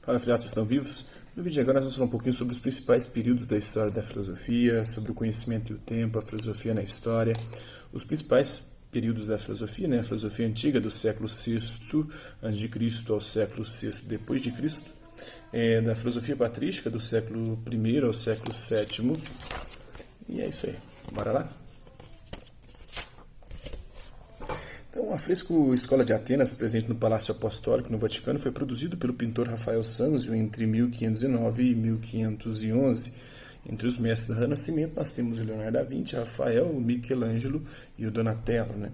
Fala, filhotes, estão vivos? No vídeo de agora nós vamos falar um pouquinho sobre os principais períodos da história da filosofia, sobre o conhecimento e o tempo, a filosofia na história, os principais períodos da filosofia, né? A filosofia antiga do século VI a.C. ao século VI depois de Cristo, da filosofia patrística do século I ao século VII, e é isso aí. Bora lá? Então, o afresco Escola de Atenas, presente no Palácio Apostólico, no Vaticano, foi produzido pelo pintor Rafael Sanzio entre 1509 e 1511. Entre os mestres do Renascimento, nós temos o Leonardo da Vinci, Rafael, o Michelangelo e o Donatello, né?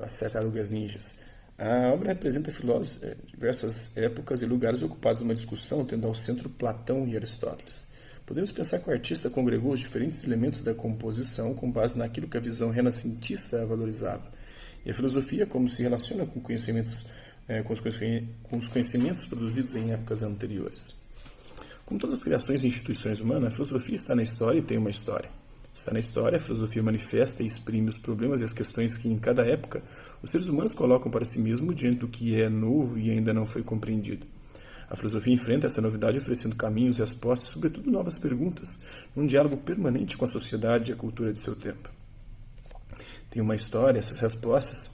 As Tartarugas Ninjas. A obra representa filósofos de diversas épocas e lugares ocupados numa discussão, tendo ao centro Platão e Aristóteles. Podemos pensar que o artista congregou os diferentes elementos da composição com base naquilo que a visão renascentista valorizava. E a filosofia, como se relaciona com conhecimentos, com os conhecimentos produzidos em épocas anteriores. Como todas as criações e instituições humanas, a filosofia está na história e tem uma história. Está na história, a filosofia manifesta e exprime os problemas e as questões que, em cada época, os seres humanos colocam para si mesmos diante do que é novo e ainda não foi compreendido. A filosofia enfrenta essa novidade oferecendo caminhos e respostas, sobretudo novas perguntas, num diálogo permanente com a sociedade e a cultura de seu tempo. Tem uma história, essas respostas,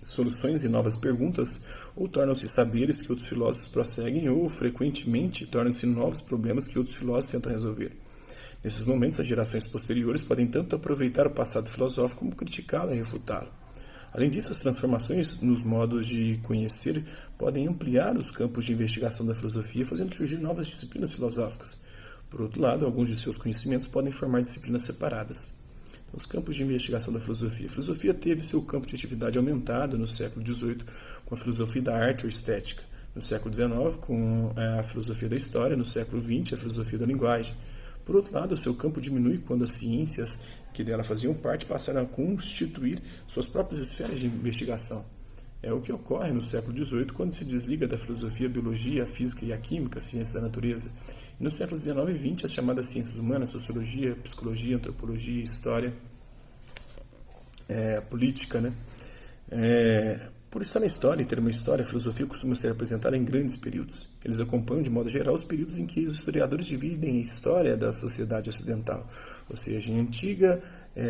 soluções e novas perguntas, ou tornam-se saberes que outros filósofos prosseguem, ou, frequentemente, tornam-se novos problemas que outros filósofos tentam resolver. Nesses momentos, as gerações posteriores podem tanto aproveitar o passado filosófico como criticá-lo e refutá-lo. Além disso, as transformações nos modos de conhecer podem ampliar os campos de investigação da filosofia, fazendo surgir novas disciplinas filosóficas. Por outro lado, alguns de seus conhecimentos podem formar disciplinas separadas. Os campos de investigação da filosofia. A filosofia teve seu campo de atividade aumentado no século XVIII com a filosofia da arte ou estética, no século XIX com a filosofia da história, no século XX a filosofia da linguagem. Por outro lado, o seu campo diminui quando as ciências que dela faziam parte passaram a constituir suas próprias esferas de investigação. É o que ocorre no século XVIII quando se desliga da filosofia a biologia, a física e a química, a ciência da natureza. E no século XIX e XX as chamadas ciências humanas, sociologia, psicologia, antropologia, história, política, né? Por estar na história e ter uma história, a filosofia costuma ser apresentada em grandes períodos. Eles acompanham, de modo geral, os períodos em que os historiadores dividem a história da sociedade ocidental, ou seja, em antiga,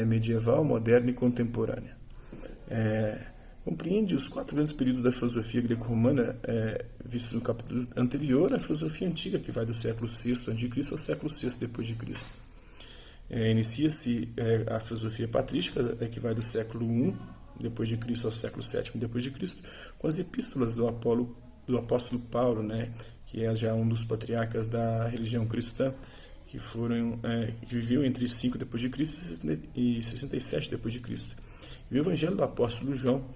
medieval, moderna e contemporânea. Compreende os 4 grandes períodos da filosofia greco-romana vistos no capítulo anterior, a filosofia antiga, que vai do século VI a.C. ao século VI depois de Cristo. Inicia-se a filosofia patrística, que vai do século I depois de Cristo ao século VII depois de Cristo, com as epístolas do apóstolo Paulo, né, que é já um dos patriarcas da religião cristã, que viveu entre 5 depois de Cristo e 67 depois de Cristo. E o Evangelho do apóstolo João,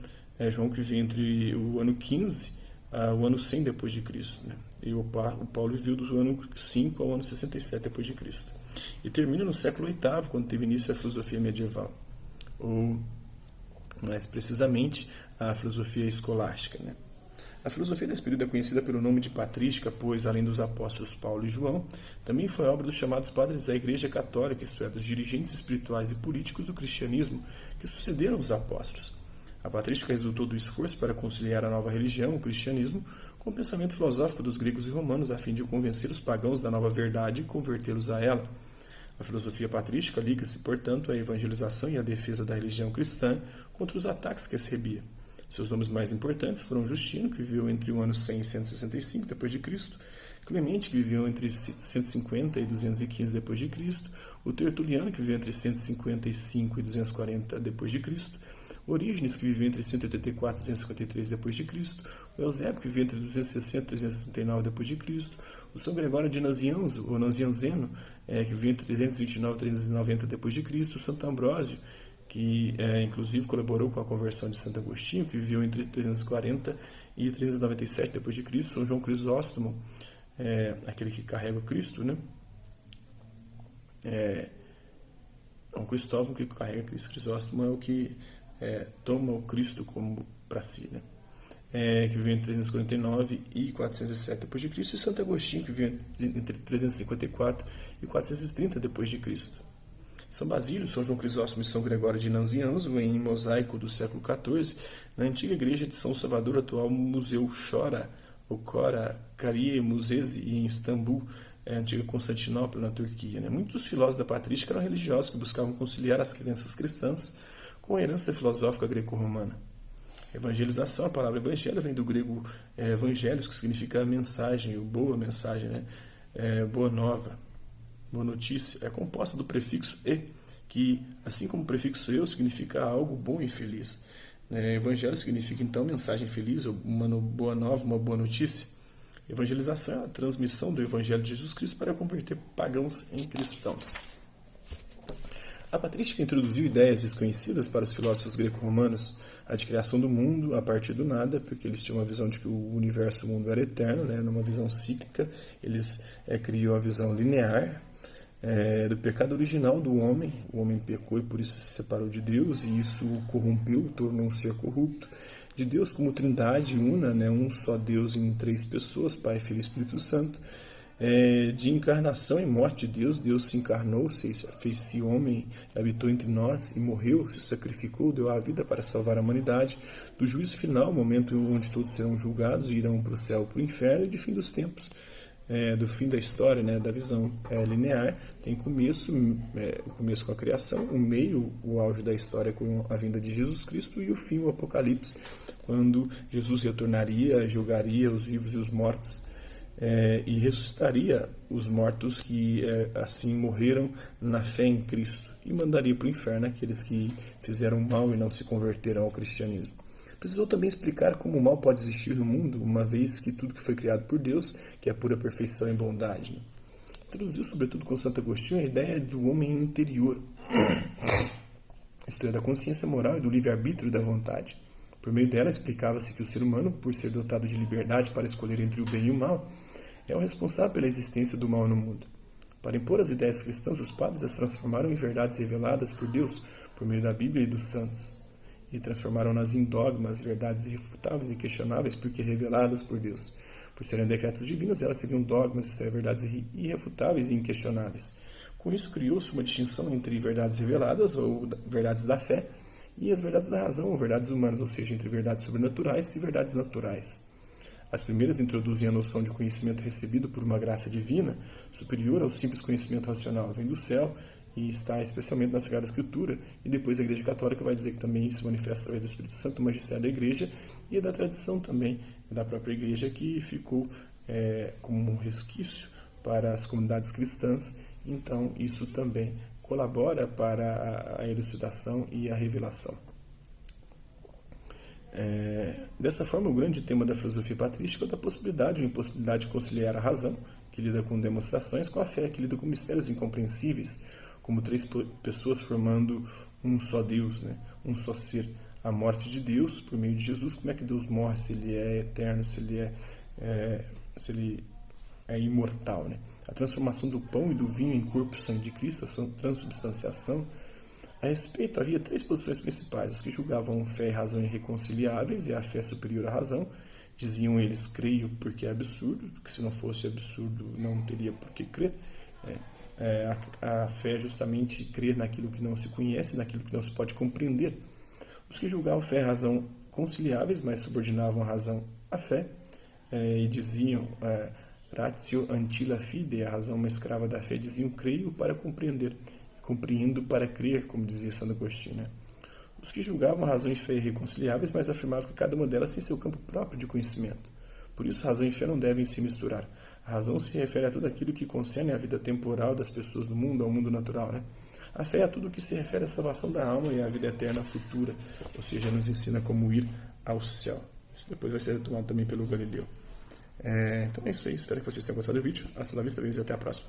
João que viveu entre o ano 15 ao ano 100 depois de Cristo, né? E o Paulo viveu do ano 5 ao ano 67 depois de Cristo. E termina no século VIII, quando teve início a filosofia medieval, ou mais precisamente a filosofia escolástica, né? A filosofia desse período é conhecida pelo nome de patrística, pois, além dos apóstolos Paulo e João, também foi obra dos chamados padres da Igreja Católica, isto é, dos dirigentes espirituais e políticos do cristianismo que sucederam os apóstolos. A patrística resultou do esforço para conciliar a nova religião, o cristianismo, com o pensamento filosófico dos gregos e romanos, a fim de convencer os pagãos da nova verdade e convertê-los a ela. A filosofia patrística liga-se, portanto, à evangelização e à defesa da religião cristã contra os ataques que recebia. Seus nomes mais importantes foram Justino, que viveu entre o ano 100 e 165 depois de Cristo, Clemente, que viveu entre 150 e 215 depois de Cristo, o Tertuliano, que viveu entre 155 e 240 depois de Cristo, Orígenes, que viveu entre 184 e 253 depois de Cristo, o Eusébio, que viveu entre 260 e 339 depois de Cristo, o São Gregório de Nazianzo, ou Nazianzeno, que viveu entre 329 e 390 depois de Cristo, o Santo Ambrósio, que inclusive colaborou com a conversão de Santo Agostinho, que viveu entre 340 e 397 depois de Cristo, São João Crisóstomo, aquele que carrega o Cristo, né? Um Cristóvão que carrega Cristo. Crisóstomo é o que toma o Cristo como para si, né? Que viveu entre 349 e 407 depois de Cristo, e Santo Agostinho, que viveu entre 354 e 430 depois de Cristo. São Basílio, São João Crisóstomo e São Gregório de Nazianzo, em mosaico do século XIV, na antiga igreja de São Salvador, atual Museu Chora, Okora, Kariye, Muzezi e em Istambul, a antiga Constantinopla, na Turquia. Né? Muitos filósofos da patrística eram religiosos que buscavam conciliar as crenças cristãs com a herança filosófica greco-romana. Evangelização, a palavra evangelho vem do grego evangelos, que significa mensagem, ou boa mensagem, né? Boa nova, boa notícia. É composta do prefixo e, que, assim como o prefixo eu, significa algo bom e feliz. Evangelho significa, então, mensagem feliz, ou uma boa nova, uma boa notícia. Evangelização é a transmissão do Evangelho de Jesus Cristo para converter pagãos em cristãos. A patrística introduziu ideias desconhecidas para os filósofos greco-romanos, a de criação do mundo a partir do nada, porque eles tinham uma visão de que o universo, o mundo era eterno, né? Numa visão cíclica. Eles criam a visão linear do pecado original do homem. O homem pecou e por isso se separou de Deus, e isso o corrompeu, o tornou um ser corrupto. De Deus como trindade una, né? Um só Deus em três pessoas, Pai, Filho e Espírito Santo. De encarnação e morte de Deus. Deus se encarnou, fez-se homem, habitou entre nós e morreu, se sacrificou, deu a vida para salvar a humanidade. Do juízo final, momento onde todos serão julgados e irão para o céu ou para o inferno, e de fim dos tempos, do fim da história, né, da visão linear. Tem começo, o começo com a criação, o meio, o auge da história com a vinda de Jesus Cristo, e o fim, o Apocalipse, quando Jesus retornaria, julgaria os vivos e os mortos, e ressuscitaria os mortos que assim morreram na fé em Cristo, e mandaria para o inferno aqueles que fizeram mal e não se converteram ao cristianismo. Precisou também explicar como o mal pode existir no mundo, uma vez que tudo que foi criado por Deus, que é pura perfeição e bondade. Né? Introduziu, sobretudo com Santo Agostinho, a ideia do homem interior, isto é, da consciência moral e do livre-arbítrio da vontade. Por meio dela, explicava-se que o ser humano, por ser dotado de liberdade para escolher entre o bem e o mal, é o responsável pela existência do mal no mundo. Para impor as ideias cristãs, os padres as transformaram em verdades reveladas por Deus, por meio da Bíblia e dos santos, e transformaram-nas em dogmas, verdades irrefutáveis e questionáveis, porque reveladas por Deus. Por serem decretos divinos, elas seriam dogmas, isto é, verdades irrefutáveis e inquestionáveis. Com isso, criou-se uma distinção entre verdades reveladas, ou verdades da fé, e as verdades da razão, ou verdades humanas, ou seja, entre verdades sobrenaturais e verdades naturais. As primeiras introduzem a noção de conhecimento recebido por uma graça divina, superior ao simples conhecimento racional, vem do céu e está especialmente na Sagrada Escritura, e depois a Igreja Católica vai dizer que também se manifesta através do Espírito Santo, o magistério da Igreja, e da tradição também da própria Igreja, que ficou como um resquício para as comunidades cristãs. Então isso também colabora para a elucidação e a revelação. Dessa forma, o grande tema da filosofia patrística é da possibilidade ou impossibilidade de conciliar a razão, que lida com demonstrações, com a fé, que lida com mistérios incompreensíveis, como três pessoas formando um só Deus, né? Um só ser. A morte de Deus por meio de Jesus. Como é que Deus morre? Se ele é eterno, se ele é imortal, né? A transformação do pão e do vinho em corpo e sangue de Cristo, a transubstanciação. A respeito, havia três posições principais: os que julgavam fé e razão irreconciliáveis, e a fé superior à razão. Diziam eles: creio porque é absurdo, porque se não fosse absurdo não teria por que crer. A fé é justamente crer naquilo que não se conhece, naquilo que não se pode compreender. Os que julgavam fé e razão conciliáveis, mas subordinavam a razão à fé, e diziam ratio antila fide, a razão uma escrava da fé, diziam: creio para compreender, compreendo para crer, como dizia Santo Agostinho. Né? Os que julgavam a razão e fé irreconciliáveis, mas afirmavam que cada uma delas tem seu campo próprio de conhecimento. Por isso, razão e fé não devem se misturar. A razão se refere a tudo aquilo que concerne à vida temporal das pessoas do mundo, ao mundo natural. Né? A fé é tudo o que se refere à salvação da alma e à vida eterna futura, ou seja, nos ensina como ir ao céu. Isso depois vai ser retomado também pelo Galileu. Então é isso aí, espero que vocês tenham gostado do vídeo. Hasta la vista, e até a próxima.